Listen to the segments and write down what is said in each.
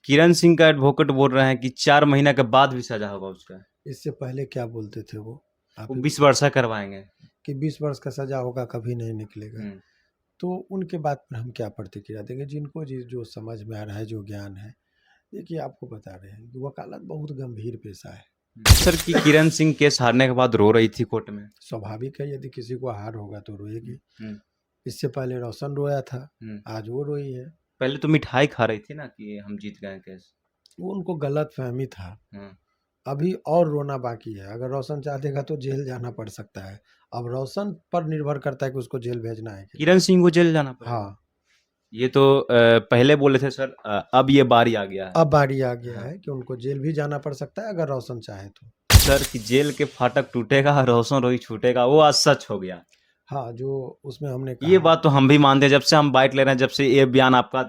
किरण सिंह का एडवोकेट बोल रहे हैं कि 4 महीना के बाद भी सजा होगा उसका। इससे पहले क्या बोलते थे वो? आप वो ही 20 वर्षा करवाएंगे। कि 20 वर्ष का सजा होगा, कभी नहीं निकलेगा। हम्म। तो उनके बात पर हम क्या प्रतिक्रिया देंगे? जिनको जो समझ में आ रहा है, जो ज्ञान है, देखिए आपको बता रहे हैं कि वकालत बहुत गंभीर पेशा है। सर की किरण सिंह केस हारने के बाद रो रही थी कोर्ट में। स्वाभाविक है, यदि किसी को हार होगा तो रोएगी। हम्म। इससे पहले रोशन रोया था, हम्म। आज वो रोई है। पहले तो मिठाई खा रही थी ना कि हम जीत गए केस। वो उनको गलत फहमी था। हम्म। अभी और रोना बाकी है। अगर रोशन चाहेगा तो जेल जाना पड़ सकता है। अब रोशन पर निर्भर करता है कि उसको जेल भेजना है कि नहीं। किरण सिंह को जेल जाना पड़ेगा। हाँ, ये तो पहले बोले थे सर, अब ये बारी आ गया है। अब बारी आ गया हाँ। है कि उनको जेल भी जाना पड़ सकता है अगर रोशन चाहे तो। सर की जेल के फाटक टूटेगा, रोशन रोही छूटेगा, वो आज सच हो गया। हाँ, जो उसमें हमने ये कहा, बात तो हम भी मानते हैं, जब से हम बाइट ले रहे हैं, जब से ये बयान आपका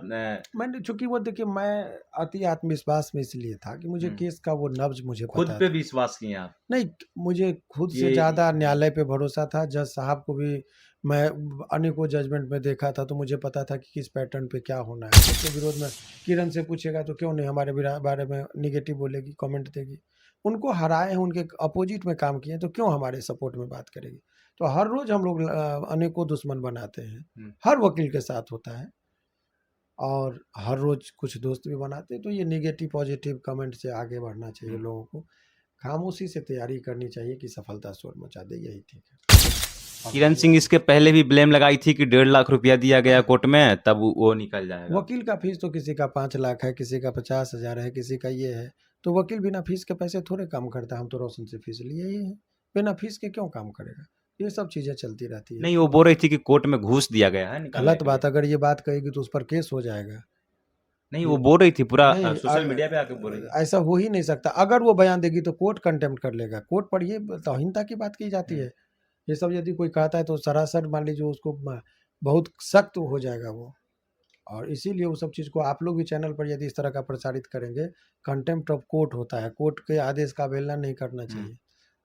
मैंने चूंकि वो देखिए, मैं अति आत्मविश्वास में इसलिए था कि मुझे हम्म, केस का वो नब्ज मुझे खुद पता पे था। विश्वास किए आप। नहीं, मुझे खुद से ये ज़्यादा न्यायालय पे भरोसा था। जज साहब को भी मैं अनेकों जजमेंट में देखा था, तो मुझे पता था कि किस पैटर्न पे क्या होना है। उसके विरोध में किरण से पूछेगा तो क्यों नहीं हमारे बारे में निगेटिव बोलेगी, कमेंट देगी। उनको हराए हैं, उनके अपोजिट में काम किए हैं, तो क्यों हमारे सपोर्ट में बात करेगी? तो हर रोज़ हम लोग अनेकों दुश्मन बनाते हैं। हम्म, हर वकील के साथ होता है, और हर रोज़ कुछ दोस्त भी बनाते हैं। तो ये निगेटिव पॉजिटिव कमेंट से आगे बढ़ना चाहिए हम्म। लोगों को। खामोशी से तैयारी करनी चाहिए कि सफलता शोर मचा दे, यही ठीक है। और किरण सिंह इसके पहले भी ब्लेम लगाई थी कि 1.5 लाख रुपया दिया गया कोर्ट में, तब वो निकल जाएगा। वकील का फीस तो किसी का 5 लाख है, किसी का 50,000 है, किसी का ये है। तो वकील बिना फीस के पैसे थोड़े काम करता है। हम तो रोशन से फीस लिए ही है, बिना फीस के क्यों काम करेगा? ये सब चीज़ें चलती रहती है। नहीं, वो बोल रही थी कि कोर्ट में घूस दिया गया है निकालने गलत के लिए। बात, अगर ये बात कहेगी तो उस पर केस हो जाएगा। नहीं, वो ये बोल रही थी, पूरा नहीं, सोशल मीडिया पे आके बोल रही थी। ऐसा हो ही नहीं सकता। अगर वो बयान देगी तो कोर्ट कंटेम्प्ट कर लेगा। कोर्ट पर ये तौहीनता की बात की जाती हम्म। है। ये सब यदि कोई कहता है तो सरासर मान लीजिए उसको बहुत सख्त हो जाएगा वो। और इसीलिए वो सब चीज़ को आप लोग भी चैनल पर यदि इस तरह का प्रसारित करेंगे, कंटेम्प्ट ऑफ कोर्ट होता है, कोर्ट के आदेश का अवहेलना नहीं करना हम्म। चाहिए।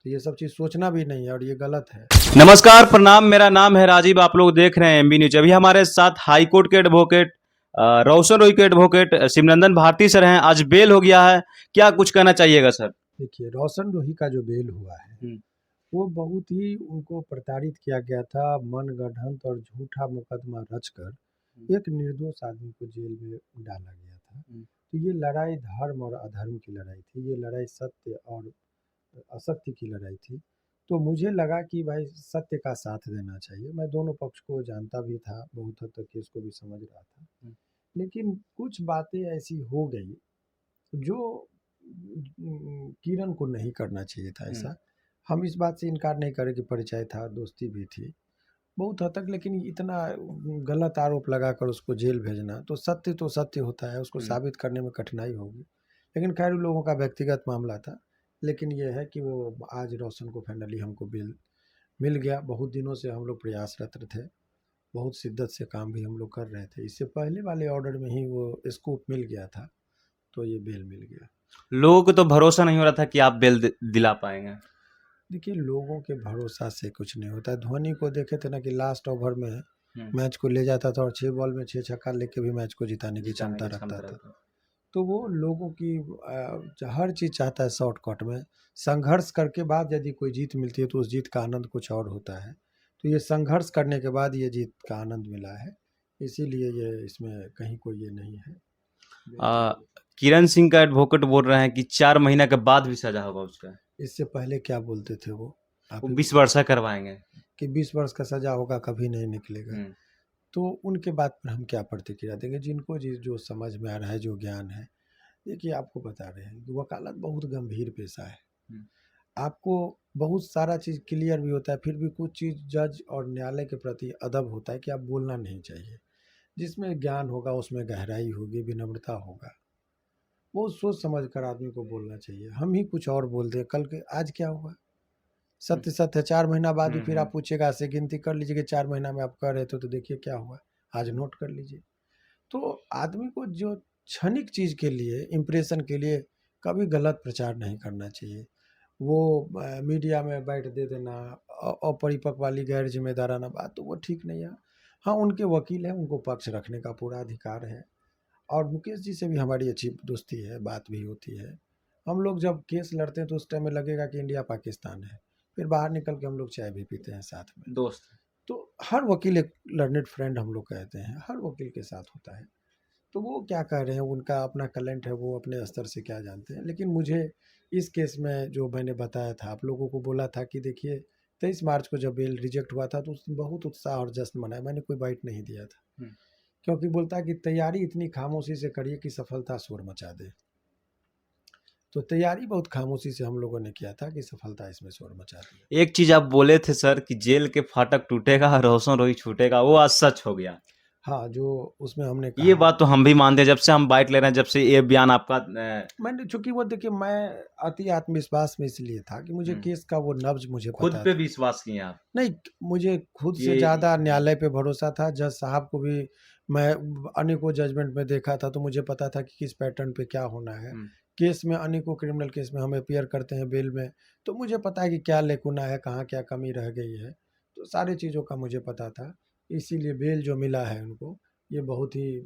तो ये सब चीज़ सोचना भी नहीं है, और ये गलत है। नमस्कार, प्रणाम, मेरा नाम है राजीव, आप लोग देख रहे हैं एमबी न्यूज। अभी हमारे साथ हाई कोर्ट के एडवोकेट रोशन रोई के एडवोकेट शिवनंदन भारती सर हैं। आज बेल हो गया है, क्या कुछ कहना चाहिएगा सर? देखिए, रोशन रोही का जो बेल हुआ है, हम्म। वो बहुत ही उनको प्रताड़ित किया गया था। मनगढ़ंत और झूठा मुकदमा रचकर एक निर्दोष आदमी को जेल में डाला गया था। हम्म। तो ये लड़ाई धर्म और अधर्म की लड़ाई थी। ये लड़ाई सत्य और असत्य की लड़ाई थी। तो मुझे लगा कि भाई सत्य का साथ देना चाहिए। मैं दोनों पक्ष को जानता भी था, बहुत हद तक केस को भी समझ रहा था। हम्म। लेकिन कुछ बातें ऐसी हो गई जो किरण को नहीं करना चाहिए था हम्म। ऐसा। हम इस बात से इनकार नहीं करें कि परिचय था, दोस्ती भी थी बहुत हद तक, लेकिन इतना गलत आरोप लगाकर उसको जेल भेजना, तो सत्य होता है, उसको हम्म। साबित करने में कठिनाई होगी। लेकिन खैर उन लोगों का व्यक्तिगत मामला था। लेकिन ये है कि वो आज रोशन को फाइनली हमको बेल मिल गया। बहुत दिनों से हम लोग प्रयासरत थे, बहुत शिद्दत से काम भी हम लोग कर रहे थे। इससे पहले वाले ऑर्डर में ही वो स्कूप मिल गया था, तो ये बेल मिल गया। लोगों को तो भरोसा नहीं हो रहा था कि आप बेल दिला पाएंगे। देखिए, लोगों के भरोसा से कुछ नहीं होता है। धोनी को देखे थे ना कि लास्ट ओवर में हम्म। मैच को ले जाता था, और 6 बॉल में 6 छक्का लेके भी मैच को जिताने की जिताने क्षमता की रखता क्षमता था। रहता। तो वो लोगों की हर चीज़ चाहता है शॉर्टकट में। संघर्ष करके बाद यदि कोई जीत मिलती है तो उस जीत का आनंद कुछ और होता है। तो ये संघर्ष करने के बाद ये जीत का आनंद मिला है, इसीलिए ये इसमें कहीं कोई ये नहीं है। आ, किरण सिंह का एडवोकेट बोल रहे हैं कि 4 महीना के बाद भी सजा होगा उसका। इससे पहले क्या बोलते थे वो? आप वो ही 20 वर्षा करवाएंगे। कि 20 वर्ष का सजा होगा, कभी नहीं निकलेगा। हम्म। तो उनके बात पर हम क्या प्रतिक्रिया देंगे? जिनको जो समझ में आ रहा है, जो ज्ञान है, देखिए आपको बता रहे हैं कि वकालत बहुत गंभीर पेशा है। हम्म। आपको बहुत सारा चीज़ क्लियर भी होता है, फिर भी कुछ चीज़ जज और न्यायालय के प्रति अदब होता है कि आप बोलना नहीं चाहिए। जिसमें ज्ञान होगा उसमें गहराई होगी, विनम्रता होगा। वो सोच समझ कर आदमी को बोलना चाहिए। हम ही कुछ और बोल दें, कल के आज क्या होगा? सत्य सत्य है। 4 महीना बाद भी फिर हम्म। आप पूछेगा, ऐसे गिनती कर लीजिए कि 4 महीना में आप कर रहे थे तो देखिए क्या हुआ। आज नोट कर लीजिए। तो आदमी को जो क्षणिक चीज़ के लिए, इम्प्रेशन के लिए कभी गलत प्रचार नहीं करना चाहिए। वो मीडिया में बैठ दे देना, अपरिपक्व वाली गैर जिम्मेदाराना बात, तो वो ठीक नहीं है। हाँ, उनके वकील हैं, उनको पक्ष रखने का पूरा अधिकार है। और मुकेश जी से भी हमारी अच्छी दोस्ती है, बात भी होती है। हम लोग जब केस लड़ते हैं तो उस टाइम में लगेगा कि इंडिया पाकिस्तान है, फिर बाहर निकल के हम लोग चाय भी पीते हैं साथ में। दोस्त। तो हर वकील एक लर्नेड फ्रेंड हम लोग कहते हैं, हर वकील के साथ होता है। तो वो क्या कह रहे हैं, उनका अपना टैलेंट है, वो अपने स्तर से क्या जानते हैं। लेकिन मुझे इस केस में जो मैंने बताया था, आप लोगों को बोला था कि देखिए 23 मार्च को जब बेल रिजेक्ट हुआ था तो उस दिन बहुत उत्साह और जश्न मनाया, मैंने कोई बाइट नहीं दिया था। हम्म। क्योंकि बोलता है कि तैयारी इतनी खामोशी से करिए कि सफलता शोर मचा दे। तो तैयारी बहुत खामोशी से हम लोगों ने किया था कि सफलता इसमें शोर मचा दी। एक चीज आप बोले थे सर कि जेल के फाटक टूटेगा रोशन रोही छूटेगा, वो आज सच हो गया। हाँ, जो उसमें हमने ये कहा, बात तो हम भी मानते हैं, जब से हम बाइट ले रहे हैं, जब से ये बयान आपका मैंने चूंकि वो देखिए मैं अति आत्मविश्वास में इसलिए था कि मुझे केस का वो नब्ज मुझे खुद पता पे था। विश्वास किए आप। नहीं, मुझे खुद से ये ज़्यादा न्यायालय पे भरोसा था। जज साहब को भी मैं अनेकों जजमेंट में देखा था, तो मुझे पता था कि किस पैटर्न पे क्या होना है। केस में अनेकों क्रिमिनल केस में हम अपीयर करते हैं बेल में, तो मुझे पता है कि क्या लेकुना है, कहाँ क्या कमी रह गई है। तो सारी चीज़ों का मुझे पता था, इसीलिए बेल जो मिला है उनको, ये बहुत ही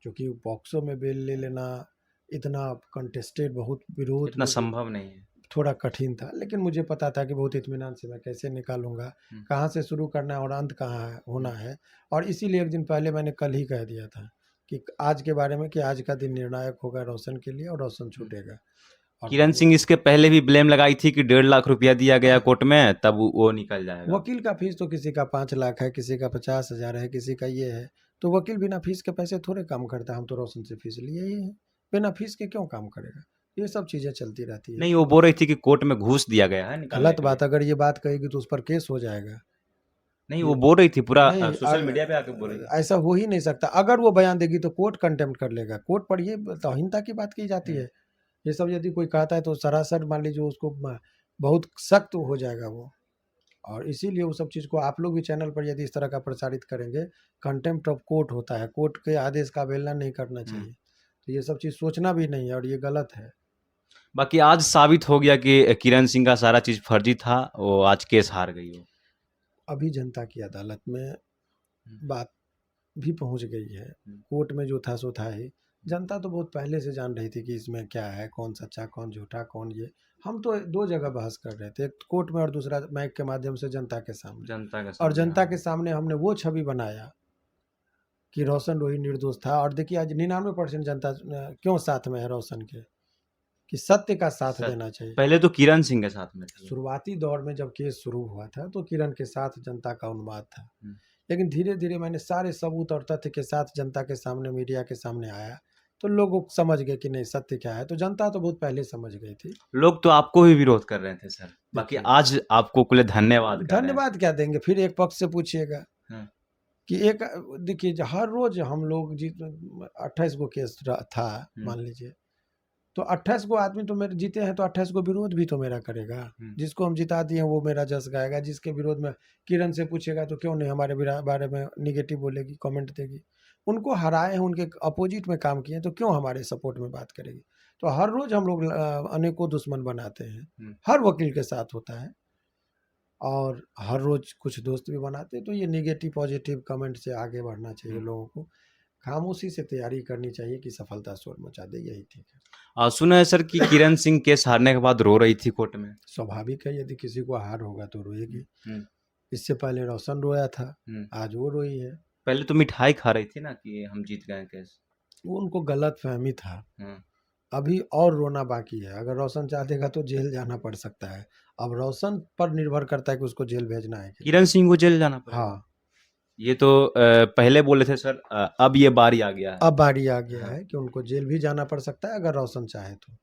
चूँकि पॉक्सो में बेल ले लेना इतना कंटेस्टेड, बहुत विरोध, इतना संभव नहीं है। थोड़ा कठिन था। लेकिन मुझे पता था कि बहुत इत्मीनान से मैं कैसे निकालूंगा, कहाँ से शुरू करना है और अंत कहाँ होना है। और इसीलिए एक दिन पहले मैंने कल ही कह दिया था कि आज के बारे में, कि आज का दिन निर्णायक होगा रोशन के लिए और रोशन छूटेगा। और किरण सिंह इसके पहले भी ब्लेम लगाई थी कि 1.5 लाख रुपया दिया गया कोर्ट में, तब वो निकल जाएगा। वकील का फीस तो किसी का 5 लाख है, किसी का 50,000 है, किसी का ये है। तो वकील बिना फीस के पैसे थोड़े काम करता है। हम तो रोशन से फीस लिए ही है, बिना फीस के क्यों काम करेगा। ये सब चीज़ें चलती रहती है। नहीं, वो बोल रही थी कि कोर्ट में घूस दिया गया है निकालने गलत के लिए। बात, अगर ये बात कहेगी तो उस पर केस हो जाएगा। नहीं, वो बोल रही थी, पूरा नहीं, सोशल मीडिया पे आके बोल रही थी। ऐसा हो ही नहीं सकता। अगर वो बयान देगी तो कोर्ट कंटेम्प्ट कर लेगा। कोर्ट पर ये तौहीनता की बात की जाती है। ये सब यदि कोई कहता है तो सरासर मान लीजिए उसको बहुत सख्त हो जाएगा वो। और इसीलिए वो सब चीज़ को आप लोग भी चैनल पर यदि इस तरह का प्रसारित करेंगे, कंटेम्प्ट ऑफ कोर्ट होता है, कोर्ट के आदेश का अवहेलना नहीं करना चाहिए। तो ये सब चीज़ सोचना भी नहीं है और ये गलत है। बाकी आज साबित हो गया कि किरण सिंह का सारा चीज फर्जी था, वो आज केस हार गई हो। अभी जनता की अदालत में बात भी पहुंच गई है। कोर्ट में जो था सो था ही। जनता तो बहुत पहले से जान रही थी कि इसमें क्या है, कौन सच्चा कौन झूठा कौन ये। हम तो दो जगह बहस कर रहे थे, एक कोर्ट में और दूसरा माइक के माध्यम से जनता के सामने। जनता का और जनता हाँ। के सामने हमने वो छवि बनाया कि रोशन रोही निर्दोष था। और देखिए आज 99% जनता क्यों साथ में है रोशन के, कि सत्य का साथ देना चाहिए। पहले तो किरण सिंह के साथ में थे। शुरुआती दौर में जब केस शुरू हुआ था तो किरण के साथ जनता का उन्माद था। लेकिन धीरे धीरे मैंने सारे सबूत और तथ्य के साथ जनता के सामने, मीडिया के सामने आया, तो लोग समझ गए कि नहीं सत्य क्या है। तो जनता तो बहुत पहले समझ गई थी। लोग तो आपको भी विरोध कर रहे थे सर, बाकी आज आपको कुल धन्यवाद कर रहे हैं। धन्यवाद क्या देंगे, फिर एक पक्ष से पूछिएगा हाँ। कि एक देखिए हर रोज हम लोग 28 गो केस था मान लीजिए, तो 28 गो आदमी तो मेरे जीते हैं, तो 28 गो विरोध भी तो मेरा करेगा। जिसको हम जिता दिए वो मेरा जस गाएगा, जिसके विरोध में किरण से पूछेगा तो क्यों नहीं हमारे बारे में निगेटिव बोलेगी, कमेंट देगी। उनको हराए हैं, उनके अपोजिट में काम किए हैं, तो क्यों हमारे सपोर्ट में बात करेगी। तो हर रोज हम लोग अनेकों दुश्मन बनाते हैं, हर वकील के साथ होता है। और हर रोज कुछ दोस्त भी बनाते हैं। तो ये निगेटिव पॉजिटिव कमेंट से आगे बढ़ना चाहिए लोगों को। खामोशी से तैयारी करनी चाहिए कि सफलता शोर मचा दे, यही ठीक है। सुना है सर कि किरण सिंह केस हारने के बाद रो रही थी कोर्ट में। स्वाभाविक है, यदि किसी को हार होगा तो रोएगी। इससे पहले रोशन रोया था, आज वो रोई है। पहले तो मिठाई खा रही थी ना कि हम जीत गए केस। वो उनको गलत फहमी था। अभी और रोना बाकी है। अगर रोशन चाहेगा तो जेल जाना पड़ सकता है। अब रोशन पर निर्भर करता है कि उसको जेल भेजना है। किरण सिंह को जेल जाना पड़ेगा। हाँ, ये तो पहले बोले थे सर, अब ये बारी आ गया है। अब बारी आ गया है कि उनको जेल भी जाना पड़ सकता है अगर रोशन चाहे तो।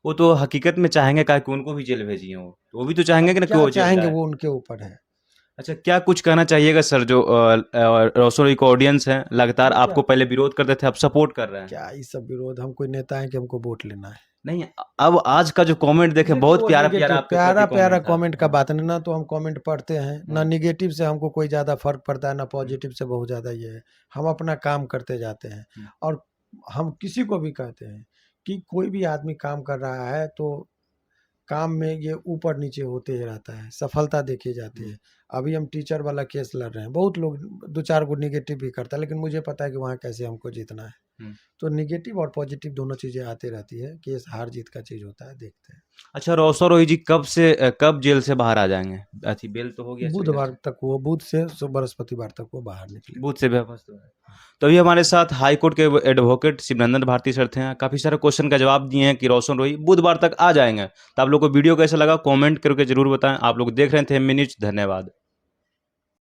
वो तो हकीकत में चाहेंगे क्या कि उनको भी जेल भेजिए, वो भी तो चाहेंगे कि ना क्या क्यों जेल चाहेंगे जाए। वो उनके ऊपर है। अच्छा, क्या कुछ कहना चाहिएगा सर, जो रोशन को ऑडियंस है लगातार आपको पहले विरोध करते थे, अब सपोर्ट कर रहे हैं। क्या ये सब विरोध, हम कोई नेता है कि हमको वोट लेना है। नहीं, अब आज का जो कमेंट देखे बहुत प्यारा प्यारा आपके प्यारा प्रति प्यारा comment था। कमेंट का बात नहीं। ना तो हम कमेंट पढ़ते हैं, ना निगेटिव से हमको कोई ज़्यादा फर्क पड़ता है, ना पॉजिटिव से बहुत ज़्यादा ये है। हम अपना काम करते जाते हैं। और हम किसी को भी कहते हैं कि कोई भी आदमी काम कर रहा है तो काम में ये ऊपर नीचे होते ही रहता है, सफलता देखी जाती है। अभी हम टीचर वाला केस लड़ रहे हैं, बहुत लोग 2-4 गो निगेटिव भी करता है, लेकिन मुझे पता है कि वहाँ कैसे हमको जीतना है। हम्म। तो निगेटिव और पॉजिटिव दोनों चीज़ें आती रहती है, केस हार जीत का चीज़ होता है, देखते हैं। अच्छा, रोशन रोही जी कब जेल से बाहर आ जाएंगे? अथी बेल तो हो गया सेक्रेटरी बुधवार से, तक वो, बुध से बृहस्पतिवार तक वो बाहर निकले। बूथ से व्यवस्था है। तो अभी हमारे साथ हाई कोर्ट के एडवोकेट शिवनंदन भारती सर थे, काफ़ी सारे क्वेश्चन का जवाब दिए हैं कि रोशन रोही बुधवार तक आ जाएंगे। तो आप लोग को वीडियो कैसा लगा कमेंट करके जरूर बताएं। आप लोग देख रहे थे एमबी न्यूज़, धन्यवाद।